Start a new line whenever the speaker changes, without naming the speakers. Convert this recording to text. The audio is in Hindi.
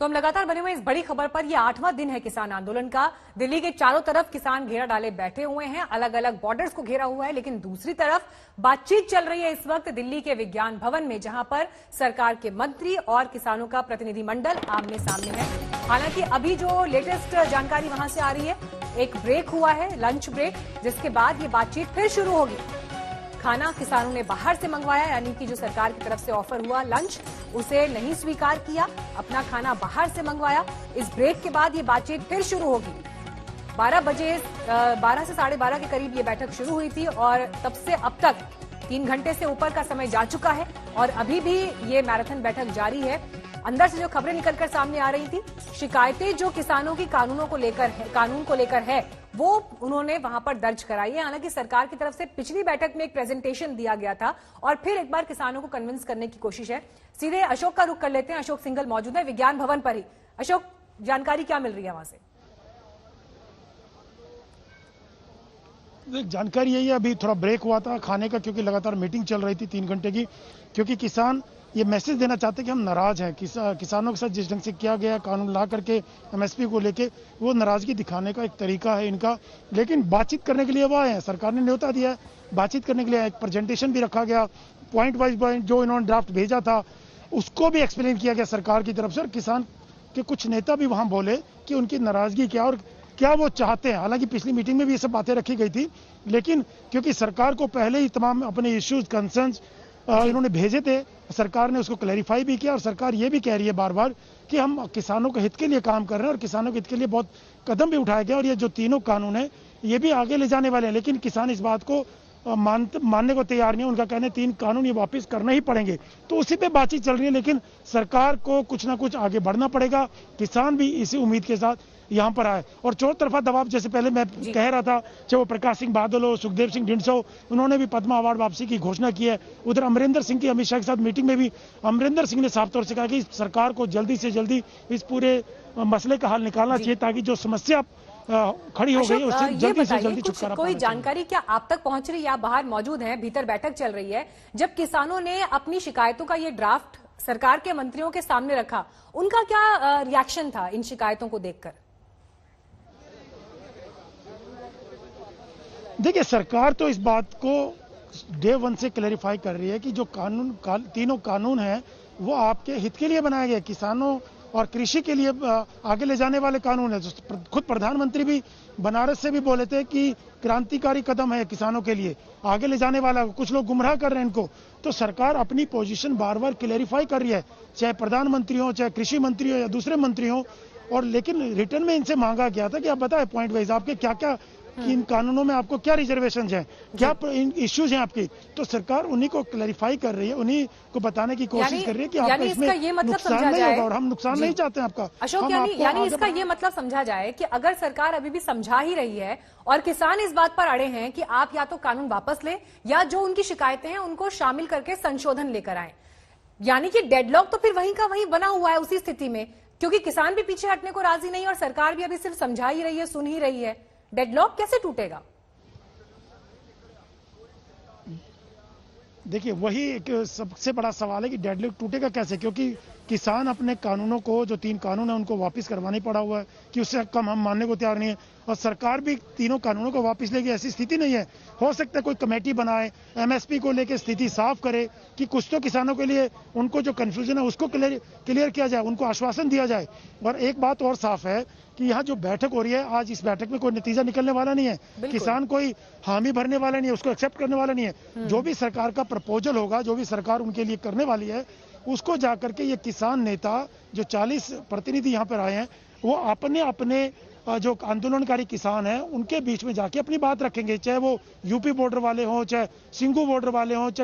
तो हम लगातार बने हुए इस बड़ी खबर पर। यह 8वां दिन है किसान आंदोलन का। दिल्ली के चारों तरफ किसान घेरा डाले बैठे हुए हैं, अलग अलग बॉर्डर्स को घेरा हुआ है। लेकिन दूसरी तरफ बातचीत चल रही है इस वक्त दिल्ली के विज्ञान भवन में, जहां पर सरकार के मंत्री और किसानों का प्रतिनिधिमंडल आमने सामने है। हालांकि अभी जो लेटेस्ट जानकारी वहां से आ रही है, एक ब्रेक हुआ है, लंच ब्रेक, जिसके बाद ये बातचीत फिर शुरू होगी। खाना किसानों ने बाहर से मंगवाया, यानी कि जो सरकार की तरफ से ऑफर हुआ लंच, उसे नहीं स्वीकार किया, अपना खाना बाहर से मंगवाया। इस ब्रेक के बाद ये बातचीत फिर शुरू होगी। 12 से 12:30 के करीब ये बैठक शुरू हुई थी और तब से अब तक 3 घंटे से ऊपर का समय जा चुका है और अभी भी ये मैराथन बैठक जारी है। अंदर से जो खबरें निकलकर सामने आ रही थी, शिकायतें जो किसानों की कानून को लेकर है, वो उन्होंने वहां पर दर्ज कराई है। हालांकि सरकार की तरफ से पिछली बैठक में एक प्रेजेंटेशन दिया गया था और फिर एक बार किसानों को कन्विंस करने की कोशिश है। सीधे अशोक का रुख कर लेते हैं। अशोक सिंघल मौजूद है विज्ञान भवन पर ही। अशोक, जानकारी क्या मिल रही है वहां से?
जानकारी यही है, अभी थोड़ा ब्रेक हुआ था खाने का, क्योंकि लगातार मीटिंग चल रही थी 3 घंटे की। क्योंकि किसान ये मैसेज देना चाहते हैं कि हम नाराज हैं, किसानों के साथ जिस ढंग से किया गया कानून ला करके एमएसपी को लेके, वो नाराजगी दिखाने का एक तरीका है इनका। लेकिन बातचीत करने के लिए वो आए हैं, सरकार ने न्योता दिया है, बातचीत करने के लिए एक प्रेजेंटेशन भी रखा गया, पॉइंट वाइज पॉइंट जो इन्होंने ड्राफ्ट भेजा था उसको भी एक्सप्लेन किया गया सरकार की तरफ से। और किसान के कुछ नेता भी वहां बोले कि उनकी नाराजगी क्या और क्या वो चाहते हैं। हालांकि पिछली मीटिंग में भी ये सब बातें रखी गई थी, लेकिन क्योंकि सरकार को पहले ही तमाम अपने इश्यूज कंसर्न्स इन्होंने भेजे थे, सरकार ने उसको क्लैरिफाई भी किया। और सरकार ये भी कह रही है बार बार कि हम किसानों के हित के लिए काम कर रहे हैं और किसानों के हित के लिए बहुत कदम भी उठाए गए और ये जो तीनों कानून है ये भी आगे ले जाने वाले हैं। लेकिन किसान इस बात को मानने को तैयार नहीं है। उनका कहना है 3 कानून ये वापस करने ही पड़ेंगे। तो उसी पे बातचीत चल रही है, लेकिन सरकार को कुछ ना कुछ आगे बढ़ना पड़ेगा। किसान भी इसी उम्मीद के साथ यहाँ पर आए और चौथ तरफा दबाव, जैसे पहले मैं कह रहा था, चाहे वो प्रकाश सिंह बादल हो, सुखदेव सिंह ढिंडसा हो, उन्होंने भी पद्मा अवार्ड वापसी की घोषणा की है। उधर अमरिंदर सिंह की अमित शाह के साथ मीटिंग में भी अमरिंदर सिंह ने साफ तौर से कहा कि सरकार को जल्दी से जल्दी इस पूरे मसले का हल निकालना चाहिए, ताकि जो समस्या खड़ी हो गई उससे जल्दी से जल्दी छुटकारा।
कोई जानकारी क्या आप तक पहुंच रही है? आप बाहर मौजूद हैं, भीतर बैठक चल रही है। जब किसानों ने अपनी शिकायतों का ये ड्राफ्ट सरकार के मंत्रियों के सामने रखा, उनका क्या रिएक्शन था इन शिकायतों को देखकर?
देखिए, सरकार तो इस बात को डे 1 से क्लैरिफाई कर रही है कि जो तीनों कानून हैं वो आपके हित के लिए बनाए गए, किसानों और कृषि के लिए आगे ले जाने वाले कानून है। खुद प्रधानमंत्री भी बनारस से भी बोले थे कि क्रांतिकारी कदम है किसानों के लिए, आगे ले जाने वाला। कुछ लोग गुमराह कर रहे हैं इनको। तो सरकार अपनी पोजीशन बार बार क्लैरिफाई कर रही है, चाहे प्रधानमंत्री हो, चाहे कृषि मंत्री हो या दूसरे मंत्री हो। और लेकिन रिटर्न में इनसे मांगा गया था कि आप बताएं पॉइंट वाइज आपके क्या क्या इन कानूनों में आपको क्या रिजर्वेशन हैं, क्या इश्यूज हैं आपकी। तो सरकार उन्हीं को क्लैरिफाई कर रही है, उन्हीं को बताने की कोशिश कर रही है कि आपका इसमें नुकसान नहीं होगा और हम नुकसान नहीं चाहते हैं आपका।
अशोक, यानी इसका ये मतलब समझा जाए कि अगर सरकार अभी भी समझा ही रही है और किसान इस बात पर अड़े हैं कि आप या तो कानून वापस ले या जो उनकी शिकायतें हैं उनको शामिल करके संशोधन लेकर आए, यानी कि डेडलॉक तो फिर वहीं का वहीं बना हुआ है उसी स्थिति में, क्योंकि किसान भी पीछे हटने को राजी नहीं और सरकार भी अभी सिर्फ समझा ही रही है, सुन ही रही है। डेडलॉक कैसे टूटेगा?
देखिए, वही एक सबसे बड़ा सवाल है कि डेडलॉक टूटेगा कैसे, क्योंकि किसान अपने कानूनों को, जो 3 कानून है उनको वापस करवाना ही पड़ा हुआ है कि उससे कम हम मानने को तैयार नहीं है। और सरकार भी तीनों कानूनों को वापस लेगी ऐसी स्थिति नहीं है। हो सकता है कोई कमेटी बनाए, एमएसपी को लेकर स्थिति साफ करे कि कुछ तो किसानों के लिए उनको जो कंफ्यूजन है उसको क्लियर किया जाए, उनको आश्वासन दिया जाए। और एक बात और साफ है कि यहाँ जो बैठक हो रही है आज, इस बैठक में कोई नतीजा निकलने वाला नहीं है। किसान कोई हामी भरने वाला नहीं है, उसको एक्सेप्ट करने वाला नहीं है। जो भी सरकार का प्रपोजल होगा, जो भी सरकार उनके लिए करने वाली है, उसको जाकर के ये किसान नेता जो 40 प्रतिनिधि यहाँ पर आए हैं, वो अपने अपने जो आंदोलनकारी किसान हैं उनके बीच में जाके अपनी बात रखेंगे, चाहे वो यूपी बॉर्डर वाले हों, चाहे सिंघू बॉर्डर वाले हों,